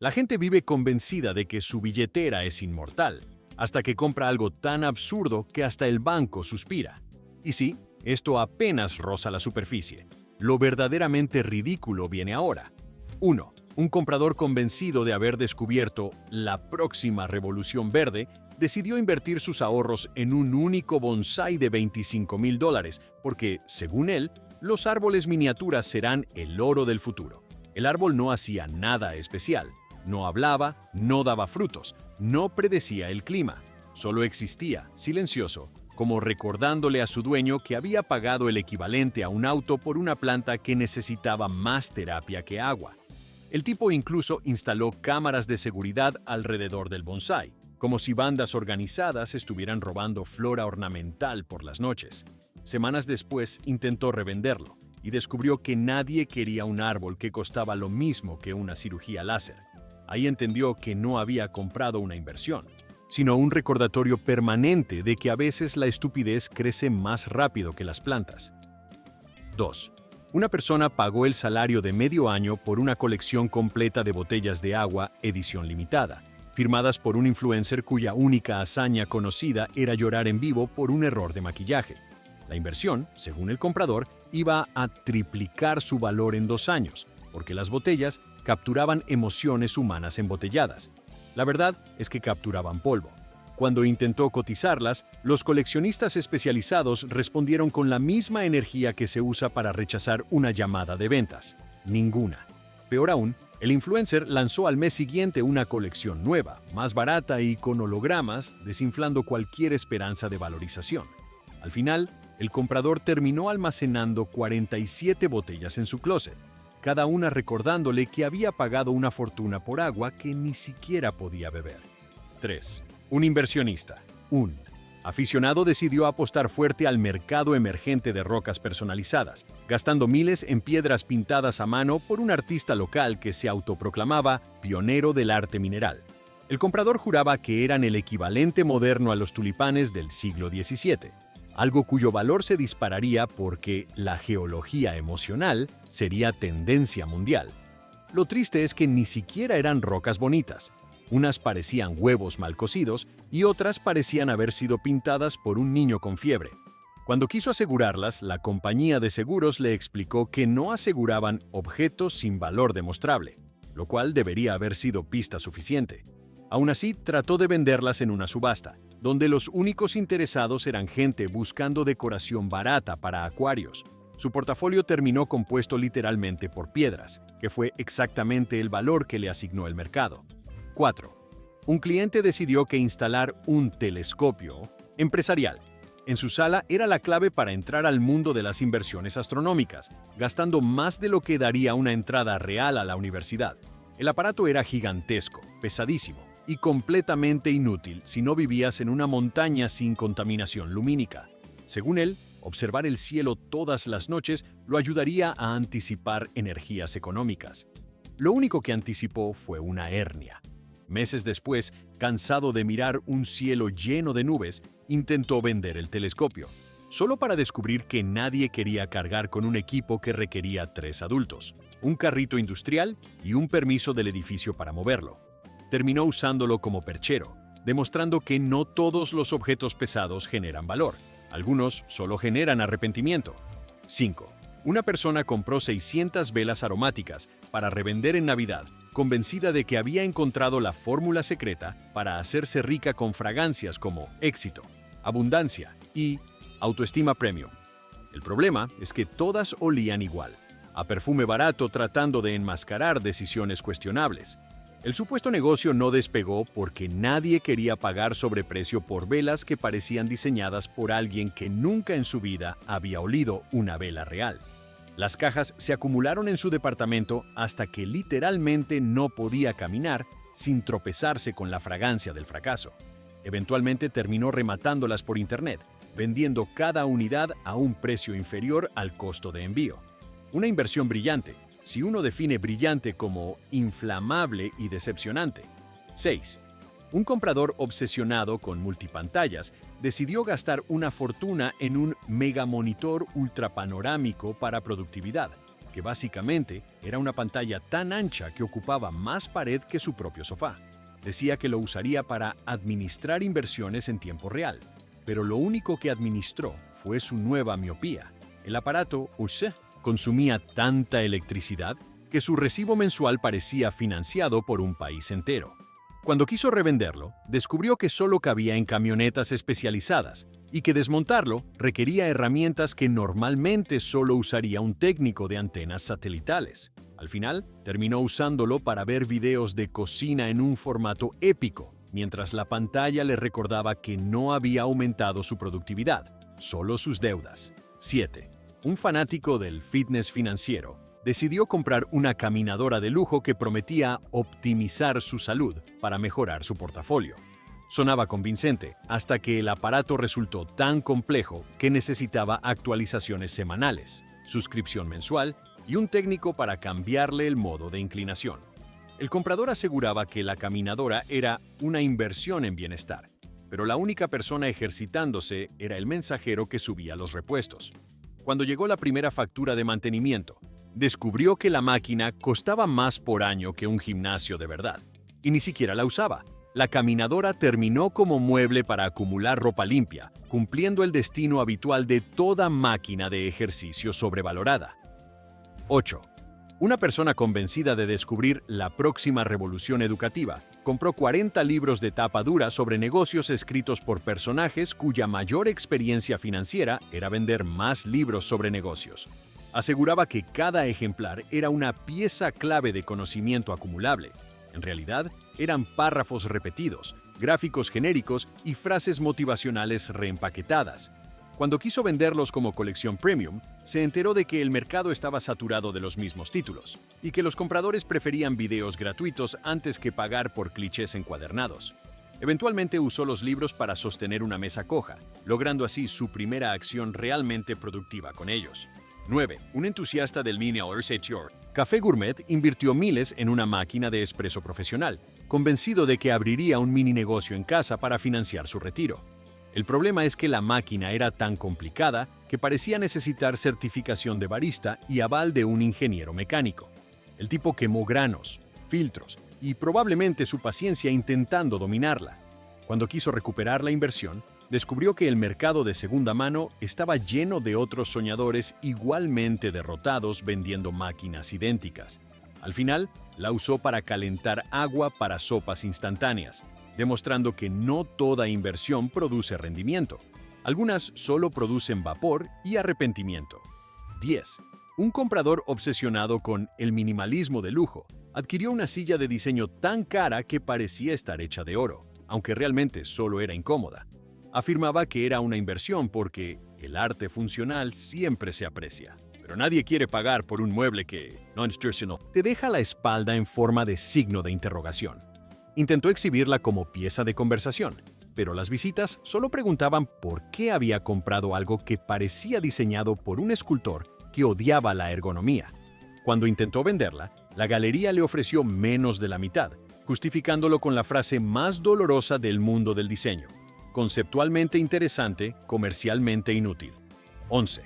La gente vive convencida de que su billetera es inmortal, hasta que compra algo tan absurdo que hasta el banco suspira. Y sí, esto apenas roza la superficie. Lo verdaderamente ridículo viene ahora. 1. Un comprador convencido de haber descubierto la próxima revolución verde decidió invertir sus ahorros en un único bonsái de $25,000 porque, según él, los árboles miniaturas serán el oro del futuro. El árbol no hacía nada especial. No hablaba, no daba frutos, no predecía el clima. Solo existía, silencioso, como recordándole a su dueño que había pagado el equivalente a un auto por una planta que necesitaba más terapia que agua. El tipo incluso instaló cámaras de seguridad alrededor del bonsái, como si bandas organizadas estuvieran robando flora ornamental por las noches. Semanas después intentó revenderlo y descubrió que nadie quería un árbol que costaba lo mismo que una cirugía láser. Ahí entendió que no había comprado una inversión, sino un recordatorio permanente de que a veces la estupidez crece más rápido que las plantas. 2. Una persona pagó el salario de medio año por una colección completa de botellas de agua edición limitada, firmadas por un influencer cuya única hazaña conocida era llorar en vivo por un error de maquillaje. La inversión, según el comprador, iba a triplicar su valor en 2 años, porque las botellas capturaban emociones humanas embotelladas. La verdad es que capturaban polvo. Cuando intentó cotizarlas, los coleccionistas especializados respondieron con la misma energía que se usa para rechazar una llamada de ventas: ninguna. Peor aún, el influencer lanzó al mes siguiente una colección nueva, más barata y con hologramas, desinflando cualquier esperanza de valorización. Al final, el comprador terminó almacenando 47 botellas en su closet, cada una recordándole que había pagado una fortuna por agua que ni siquiera podía beber. 3. Un inversionista. Un aficionado decidió apostar fuerte al mercado emergente de rocas personalizadas, gastando miles en piedras pintadas a mano por un artista local que se autoproclamaba pionero del arte mineral. El comprador juraba que eran el equivalente moderno a los tulipanes del siglo XVII. Algo cuyo valor se dispararía porque la geología emocional sería tendencia mundial. Lo triste es que ni siquiera eran rocas bonitas. Unas parecían huevos mal cocidos y otras parecían haber sido pintadas por un niño con fiebre. Cuando quiso asegurarlas, la compañía de seguros le explicó que no aseguraban objetos sin valor demostrable, lo cual debería haber sido pista suficiente. Aún así, trató de venderlas en una subasta, donde los únicos interesados eran gente buscando decoración barata para acuarios. Su portafolio terminó compuesto literalmente por piedras, que fue exactamente el valor que le asignó el mercado. 4. Un cliente decidió que instalar un telescopio empresarial en su sala era la clave para entrar al mundo de las inversiones astronómicas, gastando más de lo que daría una entrada real a la universidad. El aparato era gigantesco, pesadísimo y completamente inútil si no vivías en una montaña sin contaminación lumínica. Según él, observar el cielo todas las noches lo ayudaría a anticipar energías económicas. Lo único que anticipó fue una hernia. Meses después, cansado de mirar un cielo lleno de nubes, intentó vender el telescopio, solo para descubrir que nadie quería cargar con un equipo que requería 3 adultos, un carrito industrial y un permiso del edificio para moverlo. Terminó usándolo como perchero, demostrando que no todos los objetos pesados generan valor. Algunos solo generan arrepentimiento. 5. Una persona compró 600 velas aromáticas para revender en Navidad, convencida de que había encontrado la fórmula secreta para hacerse rica con fragancias como éxito, abundancia y autoestima premium. El problema es que todas olían igual, a perfume barato tratando de enmascarar decisiones cuestionables. El supuesto negocio no despegó porque nadie quería pagar sobreprecio por velas que parecían diseñadas por alguien que nunca en su vida había olido una vela real. Las cajas se acumularon en su departamento hasta que literalmente no podía caminar sin tropezarse con la fragancia del fracaso. Eventualmente terminó rematándolas por internet, vendiendo cada unidad a un precio inferior al costo de envío. Una inversión brillante, si uno define brillante como inflamable y decepcionante. 6. Un comprador obsesionado con multipantallas decidió gastar una fortuna en un megamonitor ultrapanorámico para productividad. que básicamente era una pantalla tan ancha que ocupaba más pared que su propio sofá. Decía que lo usaría para administrar inversiones en tiempo real, pero lo único que administró fue su nueva miopía. El aparato consumía tanta electricidad que su recibo mensual parecía financiado por un país entero. Cuando quiso revenderlo, descubrió que solo cabía en camionetas especializadas y que desmontarlo requería herramientas que normalmente solo usaría un técnico de antenas satelitales. Al final, terminó usándolo para ver videos de cocina en un formato épico, mientras la pantalla le recordaba que no había aumentado su productividad, solo sus deudas. 7. Un fanático del fitness financiero decidió comprar una caminadora de lujo que prometía optimizar su salud para mejorar su portafolio. Sonaba convincente, hasta que el aparato resultó tan complejo que necesitaba actualizaciones semanales, suscripción mensual y un técnico para cambiarle el modo de inclinación. El comprador aseguraba que la caminadora era una inversión en bienestar, pero la única persona ejercitándose era el mensajero que subía los repuestos. Cuando llegó la primera factura de mantenimiento, descubrió que la máquina costaba más por año que un gimnasio de verdad, y ni siquiera la usaba. La caminadora terminó como mueble para acumular ropa limpia, cumpliendo el destino habitual de toda máquina de ejercicio sobrevalorada. 8. Una persona convencida de descubrir la próxima revolución educativa compró 40 libros de tapa dura sobre negocios escritos por personajes cuya mayor experiencia financiera era vender más libros sobre negocios. Aseguraba que cada ejemplar era una pieza clave de conocimiento acumulable. En realidad, eran párrafos repetidos, gráficos genéricos y frases motivacionales reempaquetadas. Cuando quiso venderlos como colección premium, se enteró de que el mercado estaba saturado de los mismos títulos y que los compradores preferían videos gratuitos antes que pagar por clichés encuadernados. Eventualmente usó los libros para sostener una mesa coja, logrando así su primera acción realmente productiva con ellos. 9. Un entusiasta del Linear Café Gourmet invirtió miles en una máquina de espresso profesional, convencido de que abriría un mini negocio en casa para financiar su retiro. El problema es que la máquina era tan complicada que parecía necesitar certificación de barista y aval de un ingeniero mecánico. El tipo quemó granos, filtros y probablemente su paciencia intentando dominarla. Cuando quiso recuperar la inversión, descubrió que el mercado de segunda mano estaba lleno de otros soñadores igualmente derrotados vendiendo máquinas idénticas. Al final, la usó para calentar agua para sopas instantáneas, demostrando que no toda inversión produce rendimiento. Algunas solo producen vapor y arrepentimiento. 10. Un comprador obsesionado con el minimalismo de lujo adquirió una silla de diseño tan cara que parecía estar hecha de oro, aunque realmente solo era incómoda. Afirmaba que era una inversión porque el arte funcional siempre se aprecia. Pero nadie quiere pagar por un mueble que te deja la espalda en forma de signo de interrogación. Intentó exhibirla como pieza de conversación, pero las visitas solo preguntaban por qué había comprado algo que parecía diseñado por un escultor que odiaba la ergonomía. Cuando intentó venderla, la galería le ofreció menos de la mitad, justificándolo con la frase más dolorosa del mundo del diseño: conceptualmente interesante, comercialmente inútil. 11.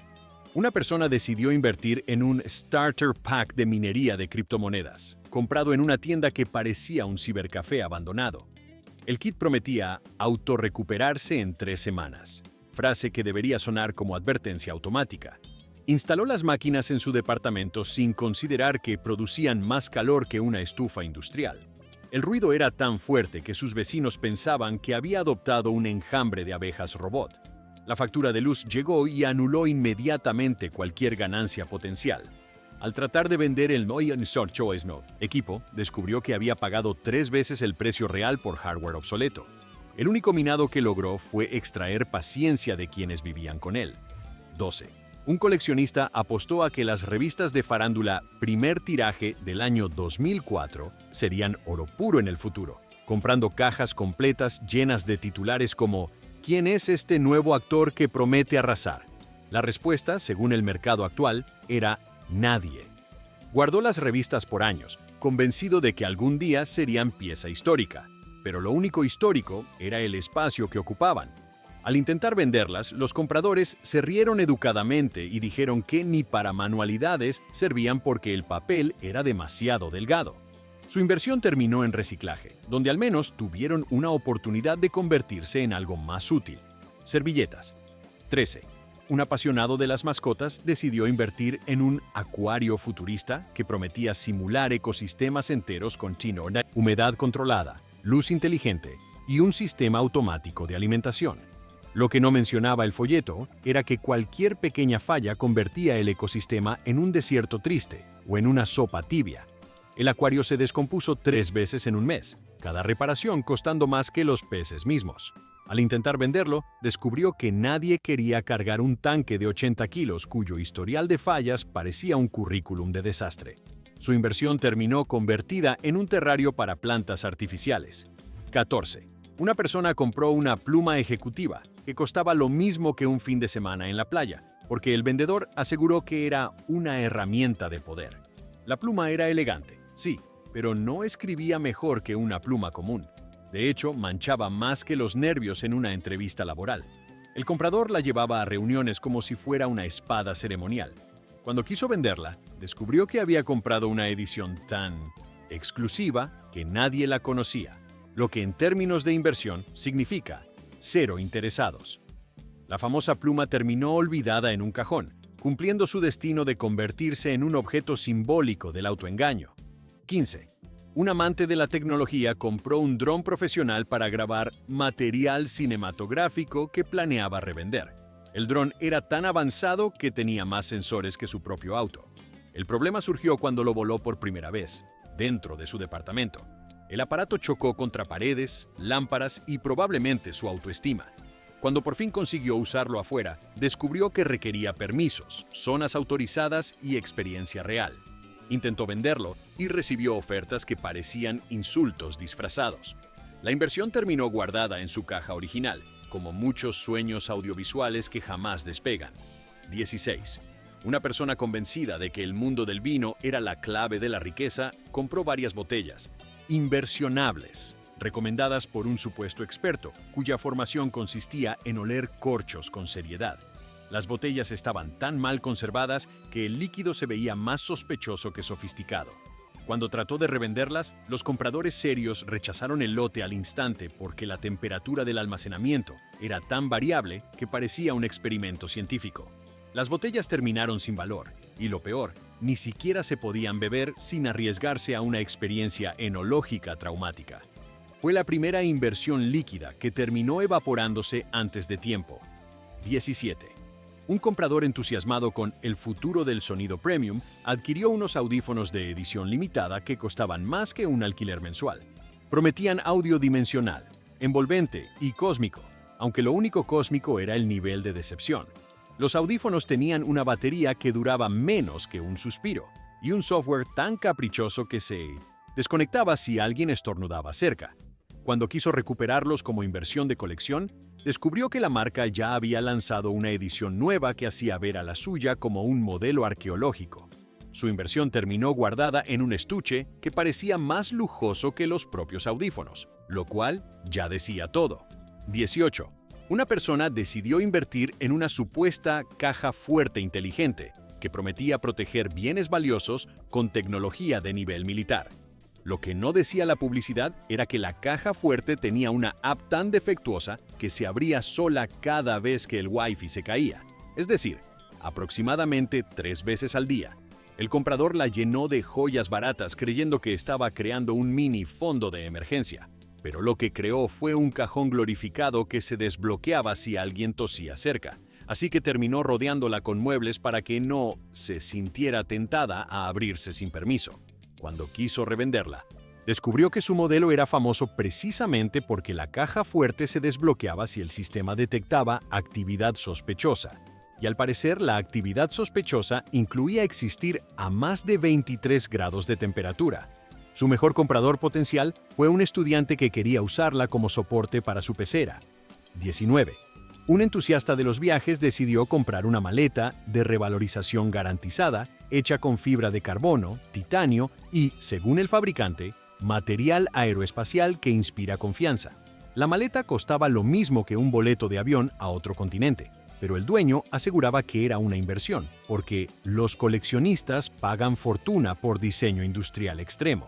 Una persona decidió invertir en un starter pack de minería de criptomonedas, comprado en una tienda que parecía un cibercafé abandonado. El kit prometía autorrecuperarse en 3 semanas, frase que debería sonar como advertencia automática. Instaló las máquinas en su departamento sin considerar que producían más calor que una estufa industrial. El ruido era tan fuerte que sus vecinos pensaban que había adoptado un enjambre de abejas robot. La factura de luz llegó y anuló inmediatamente cualquier ganancia potencial. Al tratar de vender el equipo, descubrió que había pagado 3 veces el precio real por hardware obsoleto. El único minado que logró fue extraer paciencia de quienes vivían con él. 12. Un coleccionista apostó a que las revistas de farándula primer tiraje del año 2004 serían oro puro en el futuro, comprando cajas completas llenas de titulares como ¿quién es este nuevo actor que promete arrasar? La respuesta, según el mercado actual, era nadie. Guardó las revistas por años, convencido de que algún día serían pieza histórica, pero lo único histórico era el espacio que ocupaban. Al intentar venderlas, los compradores se rieron educadamente y dijeron que ni para manualidades servían porque el papel era demasiado delgado. Su inversión terminó en reciclaje, donde al menos tuvieron una oportunidad de convertirse en algo más útil. Servilletas. 13. Un apasionado de las mascotas decidió invertir en un acuario futurista que prometía simular ecosistemas enteros con tiner, humedad controlada, luz inteligente y un sistema automático de alimentación. Lo que no mencionaba el folleto era que cualquier pequeña falla convertía el ecosistema en un desierto triste o en una sopa tibia. El acuario se descompuso 3 veces en un mes, cada reparación costando más que los peces mismos. Al intentar venderlo, descubrió que nadie quería cargar un tanque de 80 kilos cuyo historial de fallas parecía un currículum de desastre. Su inversión terminó convertida en un terrario para plantas artificiales. 14. Una persona compró una pluma ejecutiva que costaba lo mismo que un fin de semana en la playa, porque el vendedor aseguró que era una herramienta de poder. La pluma era elegante, sí, pero no escribía mejor que una pluma común. De hecho, manchaba más que los nervios en una entrevista laboral. El comprador la llevaba a reuniones como si fuera una espada ceremonial. Cuando quiso venderla, descubrió que había comprado una edición tan exclusiva que nadie la conocía, lo que en términos de inversión significa 0 interesados. La famosa pluma terminó olvidada en un cajón, cumpliendo su destino de convertirse en un objeto simbólico del autoengaño. 15. Un amante de la tecnología compró un dron profesional para grabar material cinematográfico que planeaba revender. El dron era tan avanzado que tenía más sensores que su propio auto. El problema surgió cuando lo voló por primera vez, dentro de su departamento. El aparato chocó contra paredes, lámparas y probablemente su autoestima. Cuando por fin consiguió usarlo afuera, descubrió que requería permisos, zonas autorizadas y experiencia real. Intentó venderlo y recibió ofertas que parecían insultos disfrazados. La inversión terminó guardada en su caja original, como muchos sueños audiovisuales que jamás despegan. 16. Una persona convencida de que el mundo del vino era la clave de la riqueza, compró varias botellas inversionables, recomendadas por un supuesto experto, cuya formación consistía en oler corchos con seriedad. Las botellas estaban tan mal conservadas que el líquido se veía más sospechoso que sofisticado. Cuando trató de revenderlas, los compradores serios rechazaron el lote al instante porque la temperatura del almacenamiento era tan variable que parecía un experimento científico. Las botellas terminaron sin valor, y lo peor, ni siquiera se podían beber sin arriesgarse a una experiencia enológica traumática. Fue la primera inversión líquida que terminó evaporándose antes de tiempo. 17. Un comprador entusiasmado con el futuro del sonido premium adquirió unos audífonos de edición limitada que costaban más que un alquiler mensual. Prometían audio dimensional, envolvente y cósmico, aunque lo único cósmico era el nivel de decepción. Los audífonos tenían una batería que duraba menos que un suspiro y un software tan caprichoso que se desconectaba si alguien estornudaba cerca. Cuando quiso recuperarlos como inversión de colección, descubrió que la marca ya había lanzado una edición nueva que hacía ver a la suya como un modelo arqueológico. Su inversión terminó guardada en un estuche que parecía más lujoso que los propios audífonos, lo cual ya decía todo. 18. Una persona decidió invertir en una supuesta caja fuerte inteligente que prometía proteger bienes valiosos con tecnología de nivel militar. Lo que no decía la publicidad era que la caja fuerte tenía una app tan defectuosa que se abría sola cada vez que el Wi-Fi se caía, es decir, aproximadamente 3 veces al día. El comprador la llenó de joyas baratas creyendo que estaba creando un mini fondo de emergencia, pero lo que creó fue un cajón glorificado que se desbloqueaba si alguien tosía cerca, así que terminó rodeándola con muebles para que no se sintiera tentada a abrirse sin permiso. Cuando quiso revenderla, descubrió que su modelo era famoso precisamente porque la caja fuerte se desbloqueaba si el sistema detectaba actividad sospechosa. Y al parecer, la actividad sospechosa incluía existir a más de 23 grados de temperatura. Su mejor comprador potencial fue un estudiante que quería usarla como soporte para su pecera. 19. Un entusiasta de los viajes decidió comprar una maleta de revalorización garantizada hecha con fibra de carbono, titanio y, según el fabricante, material aeroespacial que inspira confianza. La maleta costaba lo mismo que un boleto de avión a otro continente, pero el dueño aseguraba que era una inversión, porque los coleccionistas pagan fortuna por diseño industrial extremo.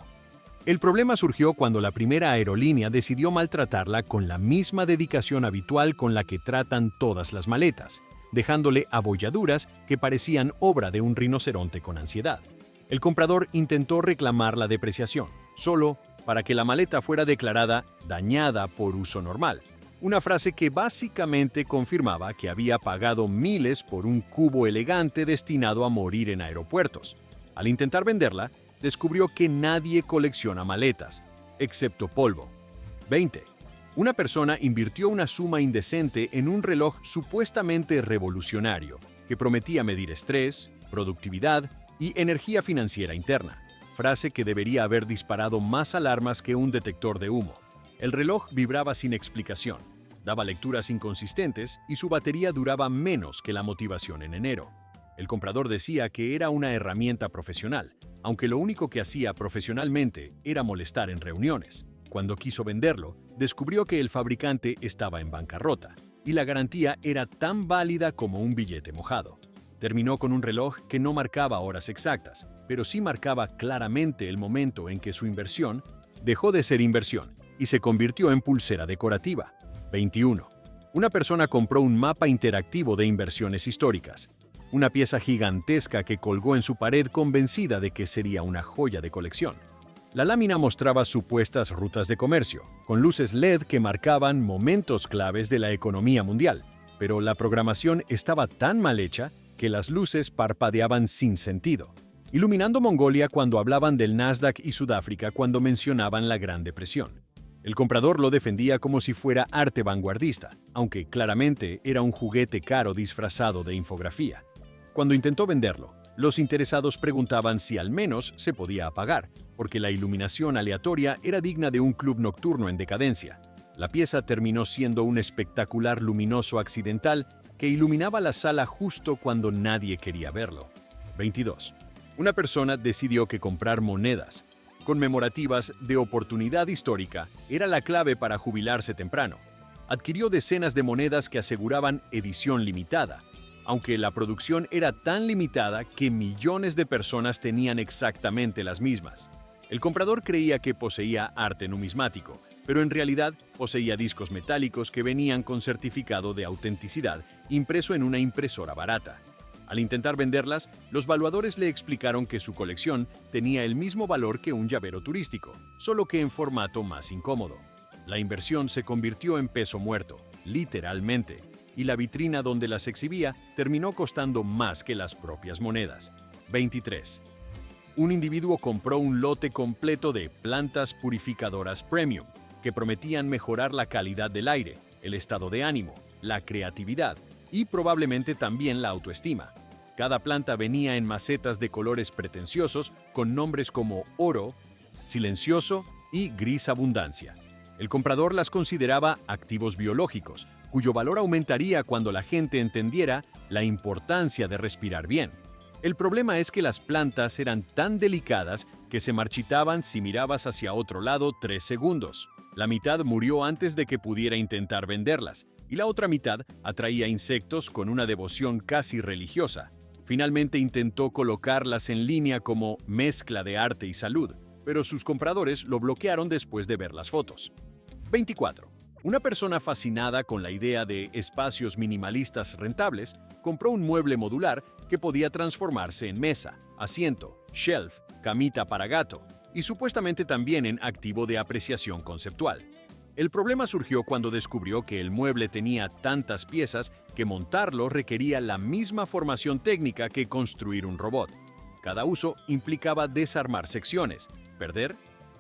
El problema surgió cuando la primera aerolínea decidió maltratarla con la misma dedicación habitual con la que tratan todas las maletas, dejándole abolladuras que parecían obra de un rinoceronte con ansiedad. El comprador intentó reclamar la depreciación, solo para que la maleta fuera declarada dañada por uso normal, una frase que básicamente confirmaba que había pagado miles por un cubo elegante destinado a morir en aeropuertos. Al intentar venderla, descubrió que nadie colecciona maletas, excepto polvo. 20. Una persona invirtió una suma indecente en un reloj supuestamente revolucionario, que prometía medir estrés, productividad y energía financiera interna, frase que debería haber disparado más alarmas que un detector de humo. El reloj vibraba sin explicación, daba lecturas inconsistentes y su batería duraba menos que la motivación en enero. El comprador decía que era una herramienta profesional, aunque lo único que hacía profesionalmente era molestar en reuniones. Cuando quiso venderlo, descubrió que el fabricante estaba en bancarrota y la garantía era tan válida como un billete mojado. Terminó con un reloj que no marcaba horas exactas, pero sí marcaba claramente el momento en que su inversión dejó de ser inversión y se convirtió en pulsera decorativa. 21. Una persona compró un mapa interactivo de inversiones históricas, una pieza gigantesca que colgó en su pared convencida de que sería una joya de colección. La lámina mostraba supuestas rutas de comercio, con luces LED que marcaban momentos claves de la economía mundial, pero la programación estaba tan mal hecha que las luces parpadeaban sin sentido, iluminando Mongolia cuando hablaban del Nasdaq y Sudáfrica cuando mencionaban la Gran Depresión. El comprador lo defendía como si fuera arte vanguardista, aunque claramente era un juguete caro disfrazado de infografía. Cuando intentó venderlo, los interesados preguntaban si al menos se podía apagar, porque la iluminación aleatoria era digna de un club nocturno en decadencia. La pieza terminó siendo un espectacular luminoso accidental que iluminaba la sala justo cuando nadie quería verlo. 22. Una persona decidió que comprar monedas conmemorativas de oportunidad histórica era la clave para jubilarse temprano. Adquirió decenas de monedas que aseguraban edición limitada, aunque la producción era tan limitada que millones de personas tenían exactamente las mismas. El comprador creía que poseía arte numismático, pero en realidad poseía discos metálicos que venían con certificado de autenticidad impreso en una impresora barata. Al intentar venderlas, los valuadores le explicaron que su colección tenía el mismo valor que un llavero turístico, solo que en formato más incómodo. La inversión se convirtió en peso muerto, literalmente, y la vitrina donde las exhibía terminó costando más que las propias monedas. 23. Un individuo compró un lote completo de plantas purificadoras premium, que prometían mejorar la calidad del aire, el estado de ánimo, la creatividad y probablemente también la autoestima. Cada planta venía en macetas de colores pretenciosos con nombres como oro, silencioso y gris abundancia. El comprador las consideraba activos biológicos, cuyo valor aumentaría cuando la gente entendiera la importancia de respirar bien. El problema es que las plantas eran tan delicadas que se marchitaban si mirabas hacia otro lado 3 segundos. La mitad murió antes de que pudiera intentar venderlas, y la otra mitad atraía insectos con una devoción casi religiosa. Finalmente intentó colocarlas en línea como mezcla de arte y salud, pero sus compradores lo bloquearon después de ver las fotos. 24. Una persona fascinada con la idea de espacios minimalistas rentables compró un mueble modular que podía transformarse en mesa, asiento, shelf, camita para gato y supuestamente también en activo de apreciación conceptual. El problema surgió cuando descubrió que el mueble tenía tantas piezas que montarlo requería la misma formación técnica que construir un robot. Cada uso implicaba desarmar secciones, perder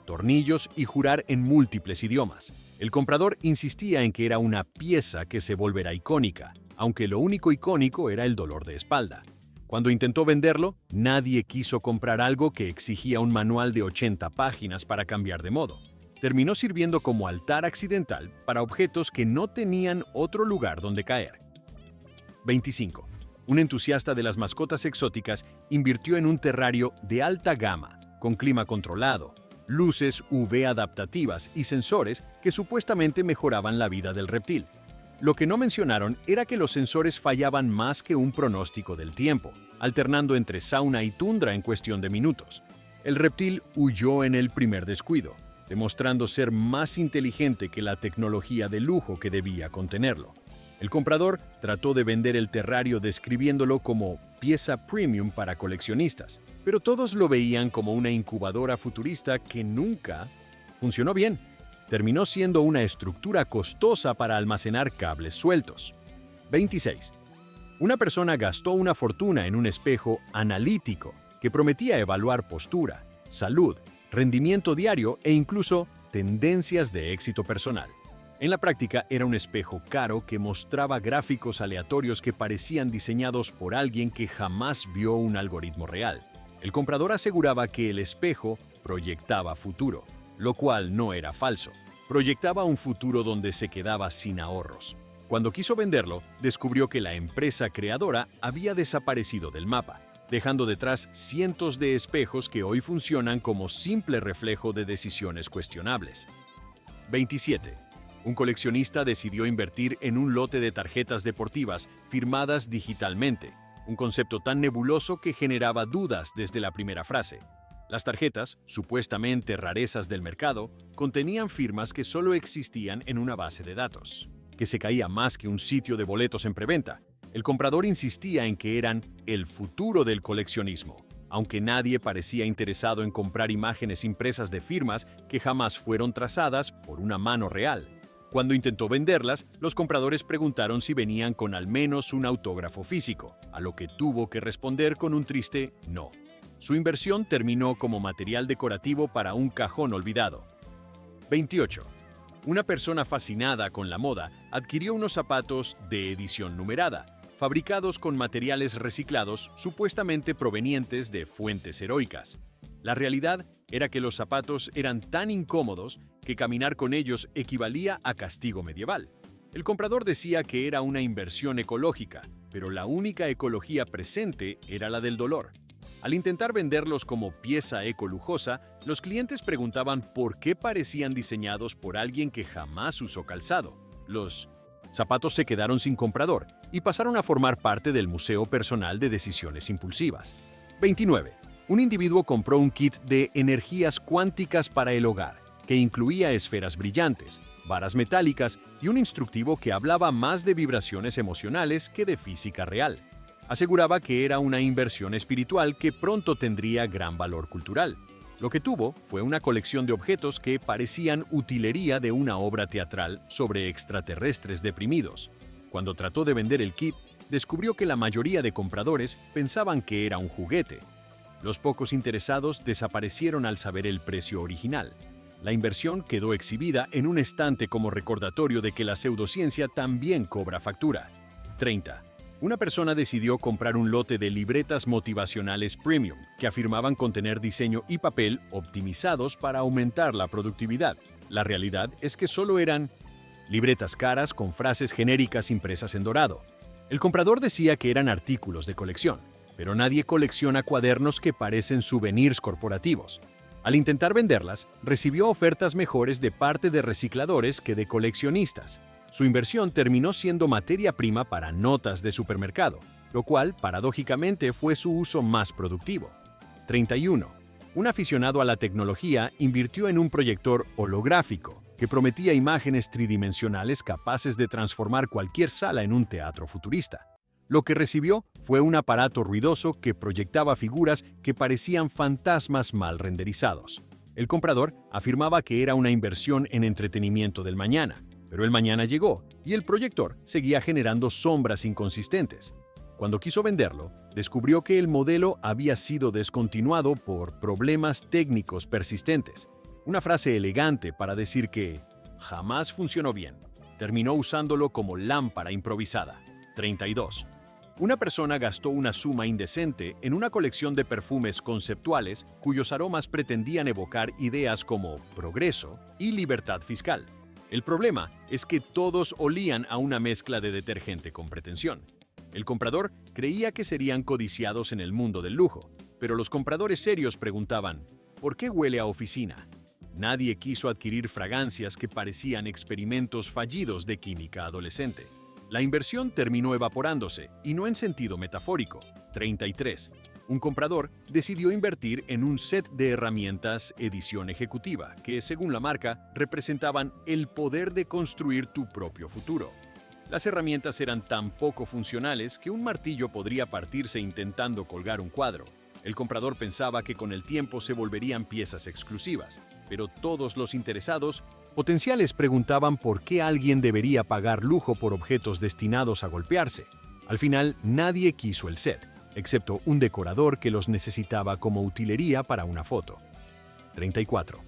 tornillos y jurar en múltiples idiomas. El comprador insistía en que era una pieza que se volverá icónica, aunque lo único icónico era el dolor de espalda. Cuando intentó venderlo, nadie quiso comprar algo que exigía un manual de 80 páginas para cambiar de modo. Terminó sirviendo como altar accidental para objetos que no tenían otro lugar donde caer. 25. Un entusiasta de las mascotas exóticas invirtió en un terrario de alta gama, con clima controlado, luces UV adaptativas y sensores que supuestamente mejoraban la vida del reptil. Lo que no mencionaron era que los sensores fallaban más que un pronóstico del tiempo, alternando entre sauna y tundra en cuestión de minutos. El reptil huyó en el primer descuido, demostrando ser más inteligente que la tecnología de lujo que debía contenerlo. El comprador trató de vender el terrario describiéndolo como pieza premium para coleccionistas, pero todos lo veían como una incubadora futurista que nunca funcionó bien. Terminó siendo una estructura costosa para almacenar cables sueltos. 26. Una persona gastó una fortuna en un espejo analítico que prometía evaluar postura, salud, rendimiento diario e incluso tendencias de éxito personal. En la práctica era un espejo caro que mostraba gráficos aleatorios que parecían diseñados por alguien que jamás vio un algoritmo real. El comprador aseguraba que el espejo proyectaba futuro, lo cual no era falso. Proyectaba un futuro donde se quedaba sin ahorros. Cuando quiso venderlo, descubrió que la empresa creadora había desaparecido del mapa, dejando detrás cientos de espejos que hoy funcionan como simple reflejo de decisiones cuestionables. 27. Un coleccionista decidió invertir en un lote de tarjetas deportivas firmadas digitalmente, un concepto tan nebuloso que generaba dudas desde la primera frase. Las tarjetas, supuestamente rarezas del mercado, contenían firmas que solo existían en una base de datos, que se caía más que un sitio de boletos en preventa. El comprador insistía en que eran el futuro del coleccionismo, aunque nadie parecía interesado en comprar imágenes impresas de firmas que jamás fueron trazadas por una mano real. Cuando intentó venderlas, los compradores preguntaron si venían con al menos un autógrafo físico, a lo que tuvo que responder con un triste no. Su inversión terminó como material decorativo para un cajón olvidado. 28. Una persona fascinada con la moda adquirió unos zapatos de edición numerada, fabricados con materiales reciclados supuestamente provenientes de fuentes heroicas. La realidad era que los zapatos eran tan incómodos que caminar con ellos equivalía a castigo medieval. El comprador decía que era una inversión ecológica, pero la única ecología presente era la del dolor. Al intentar venderlos como pieza ecolujosa, los clientes preguntaban por qué parecían diseñados por alguien que jamás usó calzado. Los zapatos se quedaron sin comprador y pasaron a formar parte del museo personal de decisiones impulsivas. 29. Un individuo compró un kit de energías cuánticas para el hogar, que incluía esferas brillantes, varas metálicas y un instructivo que hablaba más de vibraciones emocionales que de física real. Aseguraba que era una inversión espiritual que pronto tendría gran valor cultural. Lo que tuvo fue una colección de objetos que parecían utilería de una obra teatral sobre extraterrestres deprimidos. Cuando trató de vender el kit, descubrió que la mayoría de compradores pensaban que era un juguete. Los pocos interesados desaparecieron al saber el precio original. La inversión quedó exhibida en un estante como recordatorio de que la pseudociencia también cobra factura. 30. Una persona decidió comprar un lote de libretas motivacionales premium que afirmaban contener diseño y papel optimizados para aumentar la productividad. La realidad es que solo eran libretas caras con frases genéricas impresas en dorado. El comprador decía que eran artículos de colección, pero nadie colecciona cuadernos que parecen souvenirs corporativos. Al intentar venderlas, recibió ofertas mejores de parte de recicladores que de coleccionistas. Su inversión terminó siendo materia prima para notas de supermercado, lo cual, paradójicamente, fue su uso más productivo. 31. Un aficionado a la tecnología invirtió en un proyector holográfico que prometía imágenes tridimensionales capaces de transformar cualquier sala en un teatro futurista. Lo que recibió fue un aparato ruidoso que proyectaba figuras que parecían fantasmas mal renderizados. El comprador afirmaba que era una inversión en entretenimiento del mañana, pero el mañana llegó y el proyector seguía generando sombras inconsistentes. Cuando quiso venderlo, descubrió que el modelo había sido descontinuado por problemas técnicos persistentes. Una frase elegante para decir que jamás funcionó bien. Terminó usándolo como lámpara improvisada. 32. Una persona gastó una suma indecente en una colección de perfumes conceptuales cuyos aromas pretendían evocar ideas como progreso y libertad fiscal. El problema es que todos olían a una mezcla de detergente con pretensión. El comprador creía que serían codiciados en el mundo del lujo, pero los compradores serios preguntaban, ¿por qué huele a oficina? Nadie quiso adquirir fragancias que parecían experimentos fallidos de química adolescente. La inversión terminó evaporándose, y no en sentido metafórico. 33. Un comprador decidió invertir en un set de herramientas edición ejecutiva que, según la marca, representaban el poder de construir tu propio futuro. Las herramientas eran tan poco funcionales que un martillo podría partirse intentando colgar un cuadro. El comprador pensaba que con el tiempo se volverían piezas exclusivas, pero todos los interesados potenciales preguntaban por qué alguien debería pagar lujo por objetos destinados a golpearse. Al final, nadie quiso el set, excepto un decorador que los necesitaba como utilería para una foto. 34.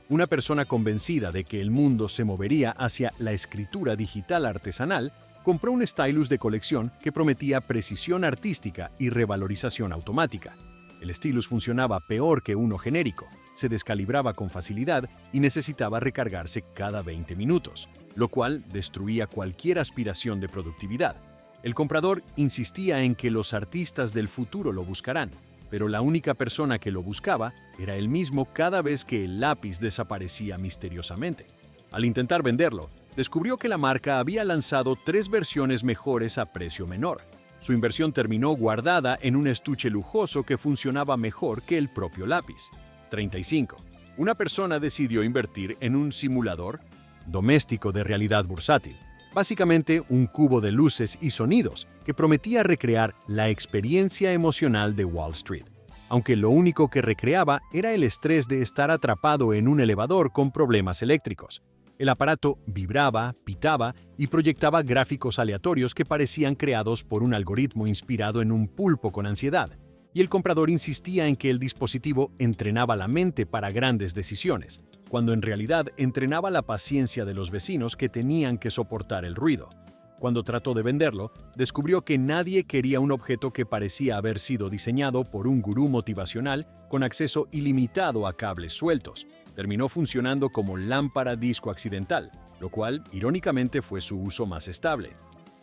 Una persona convencida de que el mundo se movería hacia la escritura digital artesanal compró un stylus de colección que prometía precisión artística y revalorización automática. El stylus funcionaba peor que uno genérico, se descalibraba con facilidad y necesitaba recargarse cada 20 minutos, lo cual destruía cualquier aspiración de productividad. El comprador insistía en que los artistas del futuro lo buscarán, pero la única persona que lo buscaba era él mismo cada vez que el lápiz desaparecía misteriosamente. Al intentar venderlo, descubrió que la marca había lanzado 3 versiones mejores a precio menor. Su inversión terminó guardada en un estuche lujoso que funcionaba mejor que el propio lápiz. 35. Una persona decidió invertir en un simulador doméstico de realidad bursátil, básicamente un cubo de luces y sonidos que prometía recrear la experiencia emocional de Wall Street, aunque lo único que recreaba era el estrés de estar atrapado en un elevador con problemas eléctricos. El aparato vibraba, pitaba y proyectaba gráficos aleatorios que parecían creados por un algoritmo inspirado en un pulpo con ansiedad, y el comprador insistía en que el dispositivo entrenaba la mente para grandes decisiones, cuando en realidad entrenaba la paciencia de los vecinos que tenían que soportar el ruido. Cuando trató de venderlo, descubrió que nadie quería un objeto que parecía haber sido diseñado por un gurú motivacional con acceso ilimitado a cables sueltos. Terminó funcionando como lámpara disco accidental, lo cual, irónicamente, fue su uso más estable.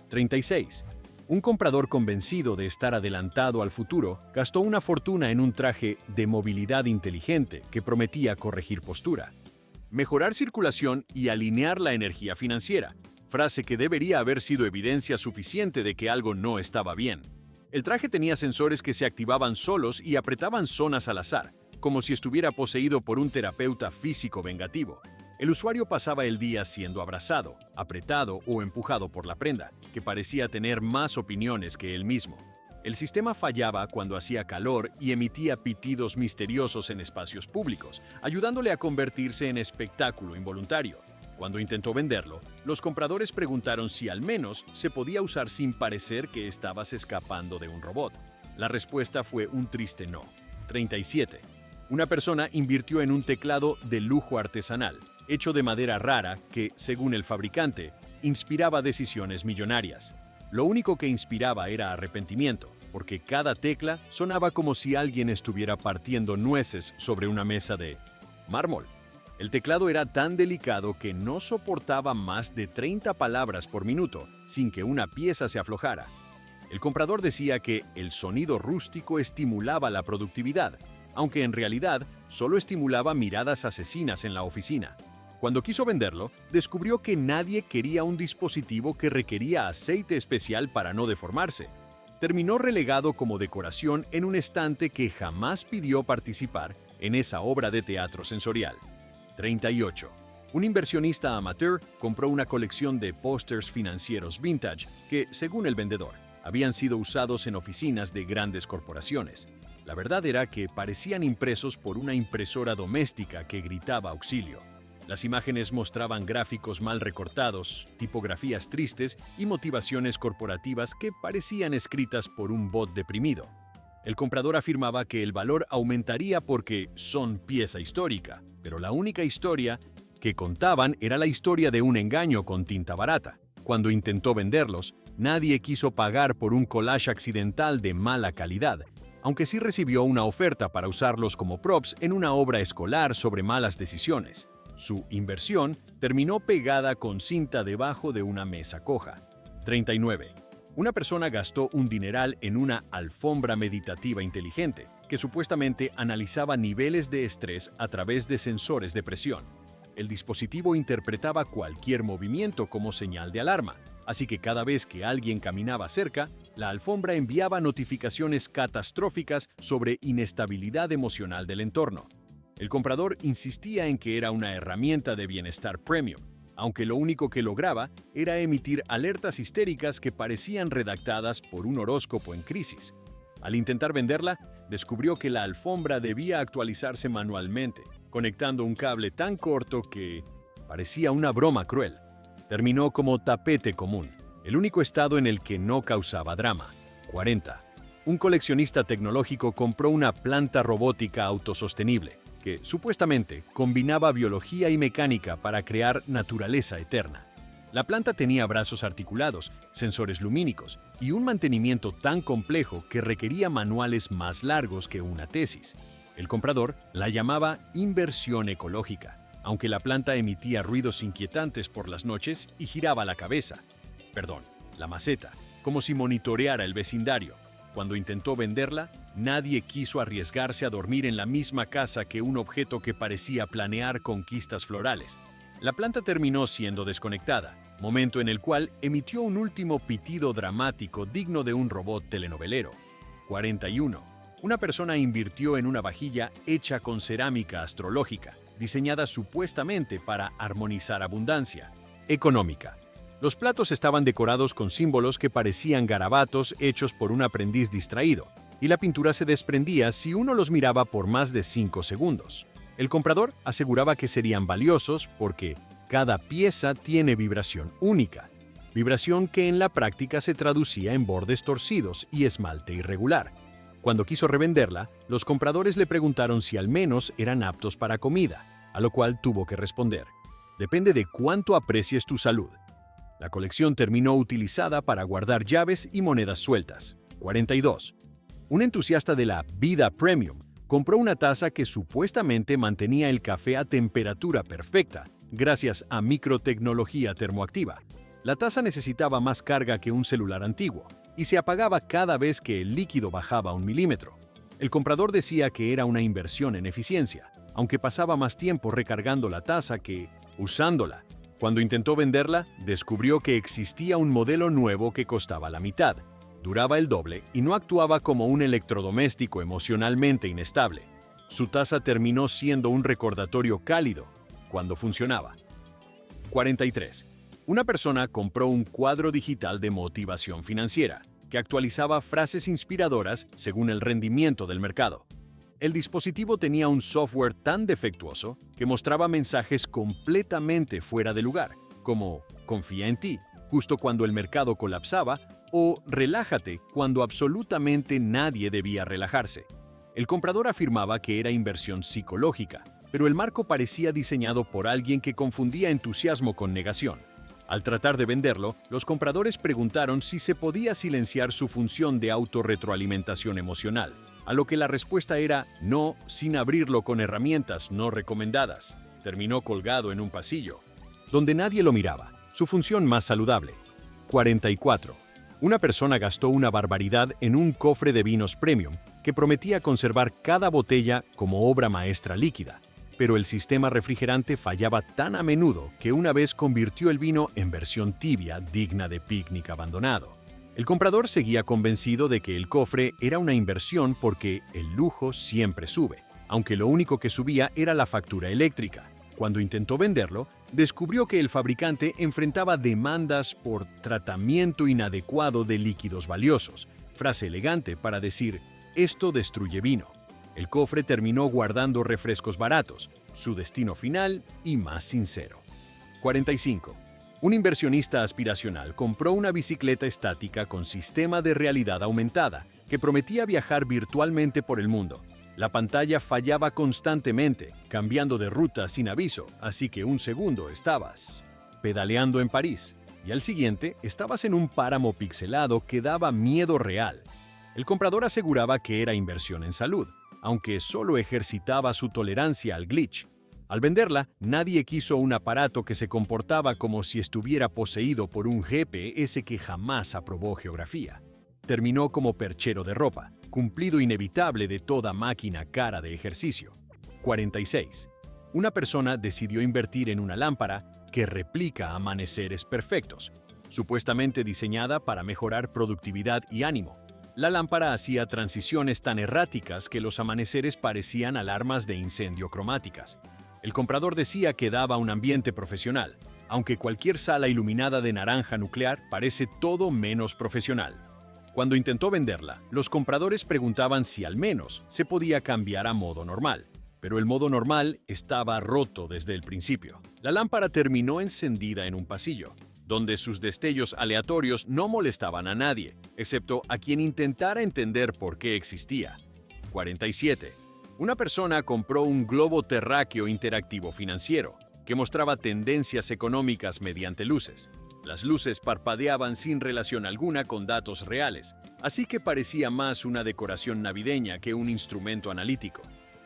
36. Un comprador convencido de estar adelantado al futuro gastó una fortuna en un traje de movilidad inteligente que prometía corregir postura, mejorar circulación y alinear la energía financiera, frase que debería haber sido evidencia suficiente de que algo no estaba bien. El traje tenía sensores que se activaban solos y apretaban zonas al azar, como si estuviera poseído por un terapeuta físico vengativo. El usuario pasaba el día siendo abrazado, apretado o empujado por la prenda, que parecía tener más opiniones que él mismo. El sistema fallaba cuando hacía calor y emitía pitidos misteriosos en espacios públicos, ayudándole a convertirse en espectáculo involuntario. Cuando intentó venderlo, los compradores preguntaron si al menos se podía usar sin parecer que estabas escapando de un robot. La respuesta fue un triste no. 37. Una persona invirtió en un teclado de lujo artesanal, hecho de madera rara que, según el fabricante, inspiraba decisiones millonarias. Lo único que inspiraba era arrepentimiento, porque cada tecla sonaba como si alguien estuviera partiendo nueces sobre una mesa de mármol. El teclado era tan delicado que no soportaba más de 30 palabras por minuto sin que una pieza se aflojara. El comprador decía que el sonido rústico estimulaba la productividad, aunque en realidad solo estimulaba miradas asesinas en la oficina. Cuando quiso venderlo, descubrió que nadie quería un dispositivo que requería aceite especial para no deformarse. Terminó relegado como decoración en un estante que jamás pidió participar en esa obra de teatro sensorial. 38. Un inversionista amateur compró una colección de pósters financieros vintage que, según el vendedor, habían sido usados en oficinas de grandes corporaciones. La verdad era que parecían impresos por una impresora doméstica que gritaba auxilio. Las imágenes mostraban gráficos mal recortados, tipografías tristes y motivaciones corporativas que parecían escritas por un bot deprimido. El comprador afirmaba que el valor aumentaría porque son pieza histórica, pero la única historia que contaban era la historia de un engaño con tinta barata. Cuando intentó venderlos, nadie quiso pagar por un collage accidental de mala calidad, aunque sí recibió una oferta para usarlos como props en una obra escolar sobre malas decisiones. Su inversión terminó pegada con cinta debajo de una mesa coja. 39. Una persona gastó un dineral en una alfombra meditativa inteligente, que supuestamente analizaba niveles de estrés a través de sensores de presión. El dispositivo interpretaba cualquier movimiento como señal de alarma, así que cada vez que alguien caminaba cerca, la alfombra enviaba notificaciones catastróficas sobre inestabilidad emocional del entorno. El comprador insistía en que era una herramienta de bienestar premium, aunque lo único que lograba era emitir alertas histéricas que parecían redactadas por un horóscopo en crisis. Al intentar venderla, descubrió que la alfombra debía actualizarse manualmente, conectando un cable tan corto que parecía una broma cruel. Terminó como tapete común, el único estado en el que no causaba drama. 40. Un coleccionista tecnológico compró una planta robótica autosostenible que, supuestamente, combinaba biología y mecánica para crear naturaleza eterna. La planta tenía brazos articulados, sensores lumínicos y un mantenimiento tan complejo que requería manuales más largos que una tesis. El comprador la llamaba inversión ecológica, aunque la planta emitía ruidos inquietantes por las noches y giraba la cabeza. La maceta, como si monitoreara el vecindario. Cuando intentó venderla, nadie quiso arriesgarse a dormir en la misma casa que un objeto que parecía planear conquistas florales. La planta terminó siendo desconectada, momento en el cual emitió un último pitido dramático digno de un robot telenovelero. 41. Una persona invirtió en una vajilla hecha con cerámica astrológica, diseñada supuestamente para armonizar abundancia. Económica. Los platos estaban decorados con símbolos que parecían garabatos hechos por un aprendiz distraído, y la pintura se desprendía si uno los miraba por más de 5 segundos. El comprador aseguraba que serían valiosos porque cada pieza tiene vibración única, vibración que en la práctica se traducía en bordes torcidos y esmalte irregular. Cuando quiso revenderla, los compradores le preguntaron si al menos eran aptos para comida, a lo cual tuvo que responder: depende de cuánto aprecies tu salud. La colección terminó utilizada para guardar llaves y monedas sueltas. 42. Un entusiasta de la vida premium compró una taza que supuestamente mantenía el café a temperatura perfecta, gracias a microtecnología termoactiva. La taza necesitaba más carga que un celular antiguo y se apagaba cada vez que el líquido bajaba 1 milímetro. El comprador decía que era una inversión en eficiencia, aunque pasaba más tiempo recargando la taza que usándola. Cuando intentó venderla, descubrió que existía un modelo nuevo que costaba la mitad, duraba el doble y no actuaba como un electrodoméstico emocionalmente inestable. Su taza terminó siendo un recordatorio cálido cuando funcionaba. 43. Una persona compró un cuadro digital de motivación financiera que actualizaba frases inspiradoras según el rendimiento del mercado. El dispositivo tenía un software tan defectuoso que mostraba mensajes completamente fuera de lugar, como "confía en ti", justo cuando el mercado colapsaba, o "relájate", cuando absolutamente nadie debía relajarse. El comprador afirmaba que era inversión psicológica, pero el marco parecía diseñado por alguien que confundía entusiasmo con negación. Al tratar de venderlo, los compradores preguntaron si se podía silenciar su función de autorretroalimentación emocional, a lo que la respuesta era no, sin abrirlo con herramientas no recomendadas. Terminó colgado en un pasillo, donde nadie lo miraba, su función más saludable. 44. Una persona gastó una barbaridad en un cofre de vinos premium que prometía conservar cada botella como obra maestra líquida, pero el sistema refrigerante fallaba tan a menudo que una vez convirtió el vino en versión tibia digna de picnic abandonado. El comprador seguía convencido de que el cofre era una inversión porque el lujo siempre sube, aunque lo único que subía era la factura eléctrica. Cuando intentó venderlo, descubrió que el fabricante enfrentaba demandas por tratamiento inadecuado de líquidos valiosos, frase elegante para decir "esto destruye vino". El cofre terminó guardando refrescos baratos, su destino final y más sincero. 45. Un inversionista aspiracional compró una bicicleta estática con sistema de realidad aumentada que prometía viajar virtualmente por el mundo. La pantalla fallaba constantemente, cambiando de ruta sin aviso, así que un segundo estabas pedaleando en París y al siguiente estabas en un páramo pixelado que daba miedo real. El comprador aseguraba que era inversión en salud, aunque solo ejercitaba su tolerancia al glitch. Al venderla, nadie quiso un aparato que se comportaba como si estuviera poseído por un GPS que jamás aprobó geografía. terminó como perchero de ropa, cumplido inevitable de toda máquina cara de ejercicio. 46. Una persona decidió invertir en una lámpara que replica amaneceres perfectos, supuestamente diseñada para mejorar productividad y ánimo. La lámpara hacía transiciones tan erráticas que los amaneceres parecían alarmas de incendio cromáticas. El comprador decía que daba un ambiente profesional, aunque cualquier sala iluminada de naranja nuclear parece todo menos profesional. Cuando intentó venderla, los compradores preguntaban si al menos se podía cambiar a modo normal, pero el modo normal estaba roto desde el principio. La lámpara terminó encendida en un pasillo, donde sus destellos aleatorios no molestaban a nadie, excepto a quien intentara entender por qué existía. 47. Una persona compró un globo terráqueo interactivo financiero, que mostraba tendencias económicas mediante luces. Las luces parpadeaban sin relación alguna con datos reales, así que parecía más una decoración navideña que un instrumento analítico.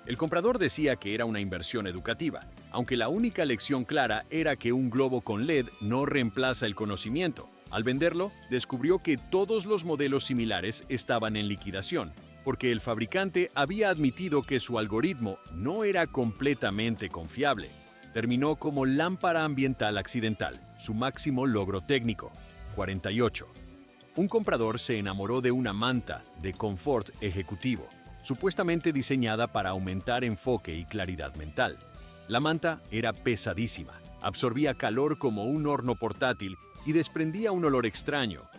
El comprador decía que era una inversión educativa, aunque la única lección clara era que un globo con LED no reemplaza el conocimiento. Al venderlo, descubrió que todos los modelos similares estaban en liquidación, porque el fabricante había admitido que su algoritmo no era completamente confiable. Terminó como lámpara ambiental accidental, su máximo logro técnico. 48. Un comprador se enamoró de una manta de confort ejecutivo, supuestamente diseñada para aumentar enfoque y claridad mental. La manta era pesadísima, absorbía calor como un horno portátil y desprendía un olor extraño.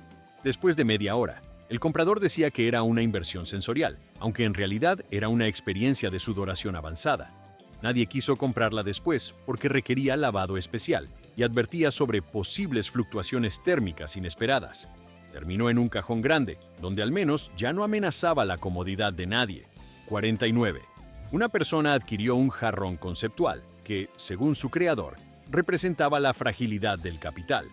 Después de media hora, el comprador decía que era una inversión sensorial, aunque en realidad era una experiencia de sudoración avanzada. Nadie quiso comprarla después porque requería lavado especial y advertía sobre posibles fluctuaciones térmicas inesperadas. Terminó en un cajón grande, donde al menos ya no amenazaba la comodidad de nadie. 49. Una persona adquirió un jarrón conceptual que, según su creador, representaba la fragilidad del capital.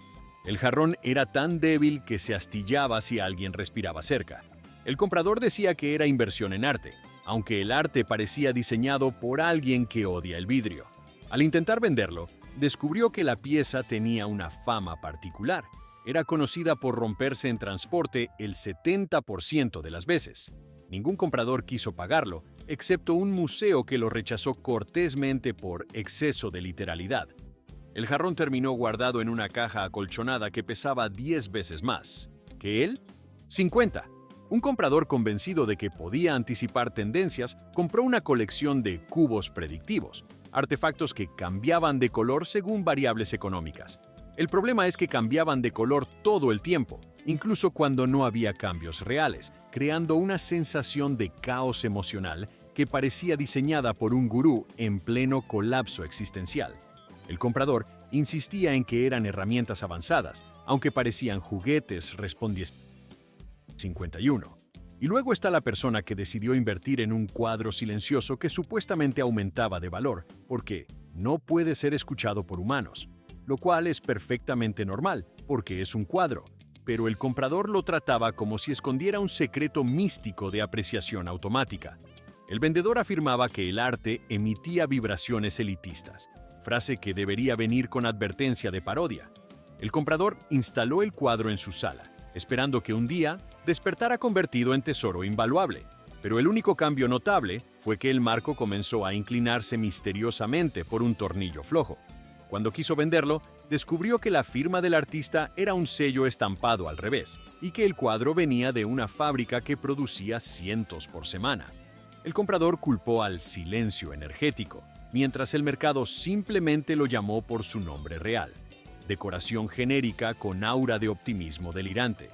El jarrón era tan débil que se astillaba si alguien respiraba cerca. El comprador decía que era inversión en arte, aunque el arte parecía diseñado por alguien que odia el vidrio. Al intentar venderlo, descubrió que la pieza tenía una fama particular. Era conocida por romperse en transporte el 70% de las veces. Ningún comprador quiso pagarlo, excepto un museo que lo rechazó cortésmente por exceso de literalidad. El jarrón terminó guardado en una caja acolchonada que pesaba 10 veces más. ¿Que él? 50. Un comprador convencido de que podía anticipar tendencias, compró una colección de cubos predictivos, artefactos que cambiaban de color según variables económicas. El problema es que cambiaban de color todo el tiempo, incluso cuando no había cambios reales, creando una sensación de caos emocional que parecía diseñada por un gurú en pleno colapso existencial. El comprador insistía en que eran herramientas avanzadas, aunque parecían juguetes, respondió 51. Y luego está la persona que decidió invertir en un cuadro silencioso que supuestamente aumentaba de valor, porque no puede ser escuchado por humanos, lo cual es perfectamente normal, porque es un cuadro, pero el comprador lo trataba como si escondiera un secreto místico de apreciación automática. El vendedor afirmaba que el arte emitía vibraciones elitistas, frase que debería venir con advertencia de parodia. El comprador instaló el cuadro en su sala, esperando que un día despertara convertido en tesoro invaluable. Pero el único cambio notable fue que el marco comenzó a inclinarse misteriosamente por un tornillo flojo. Cuando quiso venderlo, descubrió que la firma del artista era un sello estampado al revés y que el cuadro venía de una fábrica que producía cientos por semana. El comprador culpó al silencio energético, mientras el mercado simplemente lo llamó por su nombre real: decoración genérica con aura de optimismo delirante.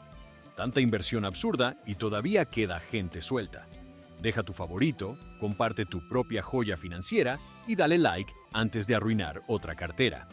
Tanta inversión absurda y todavía queda gente suelta. Deja tu favorito, comparte tu propia joya financiera y dale like antes de arruinar otra cartera.